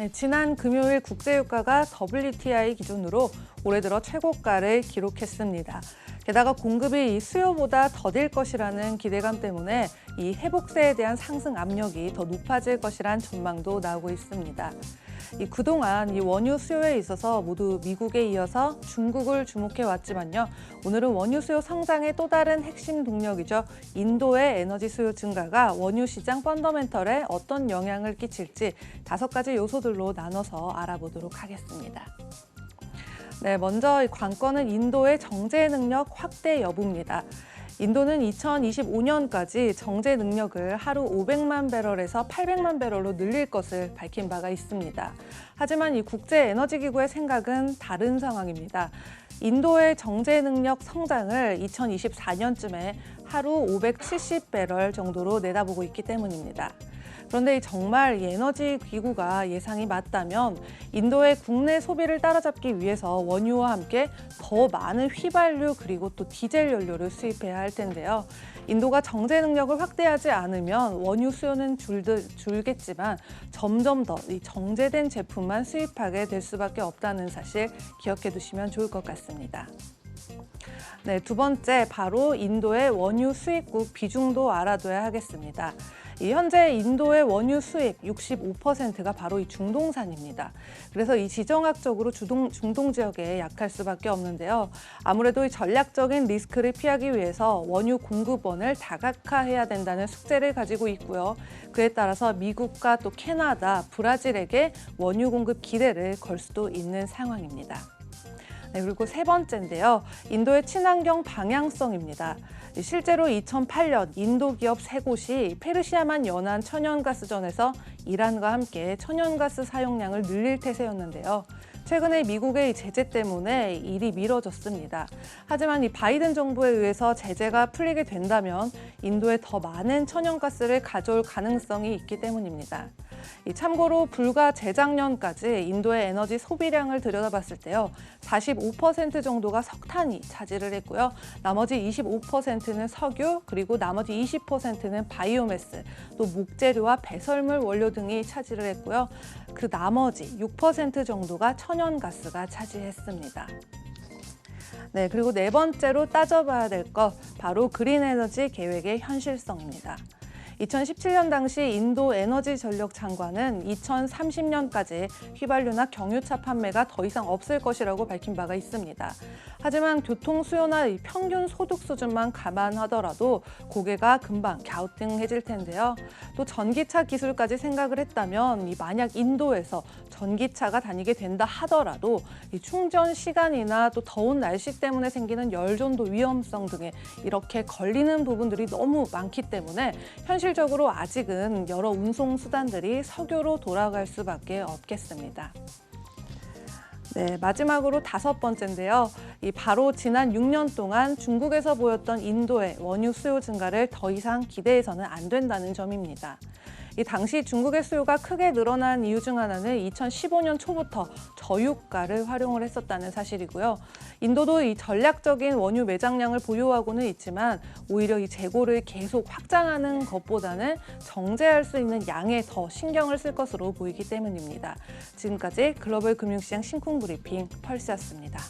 네, 지난 금요일 국제유가가 WTI 기준으로 올해 들어 최고가를 기록했습니다. 게다가 공급이 이 수요보다 더딜 것이라는 기대감 때문에 이 회복세에 대한 상승 압력이 더 높아질 것이란 전망도 나오고 있습니다. 그동안 이 원유 수요에 있어서 모두 미국에 이어서 중국을 주목해 왔지만요. 오늘은 원유 수요 성장의 또 다른 핵심 동력이죠. 인도의 에너지 수요 증가가 원유 시장 펀더멘털에 어떤 영향을 끼칠지 5가지 요소들로 나눠서 알아보도록 하겠습니다. 네, 먼저 관건은 인도의 정제 능력 확대 여부입니다. 인도는 2025년까지 정제 능력을 하루 500만 배럴에서 800만 배럴로 늘릴 것을 밝힌 바가 있습니다. 하지만 이 국제에너지기구의 생각은 다른 상황입니다. 인도의 정제 능력 성장을 2024년쯤에 하루 570배럴 정도로 내다보고 있기 때문입니다. 그런데 정말 이 에너지 기구가 예상이 맞다면 인도의 국내 소비를 따라잡기 위해서 원유와 함께 더 많은 휘발유 그리고 또 디젤 연료를 수입해야 할 텐데요. 인도가 정제 능력을 확대하지 않으면 원유 수요는 줄겠지만 점점 더 이 정제된 제품만 수입하게 될 수밖에 없다는 사실 기억해 두시면 좋을 것 같습니다. 네, 두 번째 바로 인도의 원유 수입국 비중도 알아둬야 하겠습니다. 현재 인도의 원유 수입 65%가 바로 이 중동산입니다. 그래서 이 지정학적으로 중동 지역에 약할 수밖에 없는데요. 아무래도 이 전략적인 리스크를 피하기 위해서 원유 공급원을 다각화해야 된다는 숙제를 가지고 있고요. 그에 따라서 미국과 또 캐나다, 브라질에게 원유 공급 기대를 걸 수도 있는 상황입니다. 네, 그리고 세 번째인데요. 인도의 친환경 방향성입니다. 실제로 2008년 인도 기업 3곳이 페르시아만 연안 천연가스전에서 이란과 함께 천연가스 사용량을 늘릴 태세였는데요. 최근에 미국의 제재 때문에 일이 미뤄졌습니다. 하지만 이 바이든 정부에 의해서 제재가 풀리게 된다면 인도에 더 많은 천연가스를 가져올 가능성이 있기 때문입니다. 참고로 불과 재작년까지 인도의 에너지 소비량을 들여다봤을 때요. 45% 정도가 석탄이 차지를 했고요. 나머지 25%는 석유, 그리고 나머지 20%는 바이오매스, 또 목재료와 배설물 원료 등이 차지를 했고요. 그 나머지 6% 정도가 천연가스가 차지했습니다. 네, 그리고 네 번째로 따져봐야 될 것, 바로 그린 에너지 계획의 현실성입니다. 2017년 당시 인도 에너지 전력 장관은 2030년까지 휘발유나 경유차 판매가 더 이상 없을 것이라고 밝힌 바가 있습니다. 하지만 교통 수요나 평균 소득 수준만 감안하더라도 고개가 금방 갸우뚱해질 텐데요. 또 전기차 기술까지 생각을 했다면 만약 인도에서 전기차가 다니게 된다 하더라도 충전 시간이나 또 더운 날씨 때문에 생기는 열전도 위험성 등에 이렇게 걸리는 부분들이 너무 많기 때문에 현실적으로 아직은 여러 운송 수단들이 석유로 돌아갈 수밖에 없겠습니다. 네, 마지막으로 5번째인데요. 바로 지난 6년 동안 중국에서 보였던 인도의 원유 수요 증가를 더 이상 기대해서는 안 된다는 점입니다. 당시 중국의 수요가 크게 늘어난 이유 중 하나는 2015년 초부터 저유가를 활용을 했었다는 사실이고요. 인도도 이 전략적인 원유 매장량을 보유하고는 있지만 오히려 이 재고를 계속 확장하는 것보다는 정제할 수 있는 양에 더 신경을 쓸 것으로 보이기 때문입니다. 지금까지 글로벌 금융시장 신쿵 브리핑 펄스였습니다.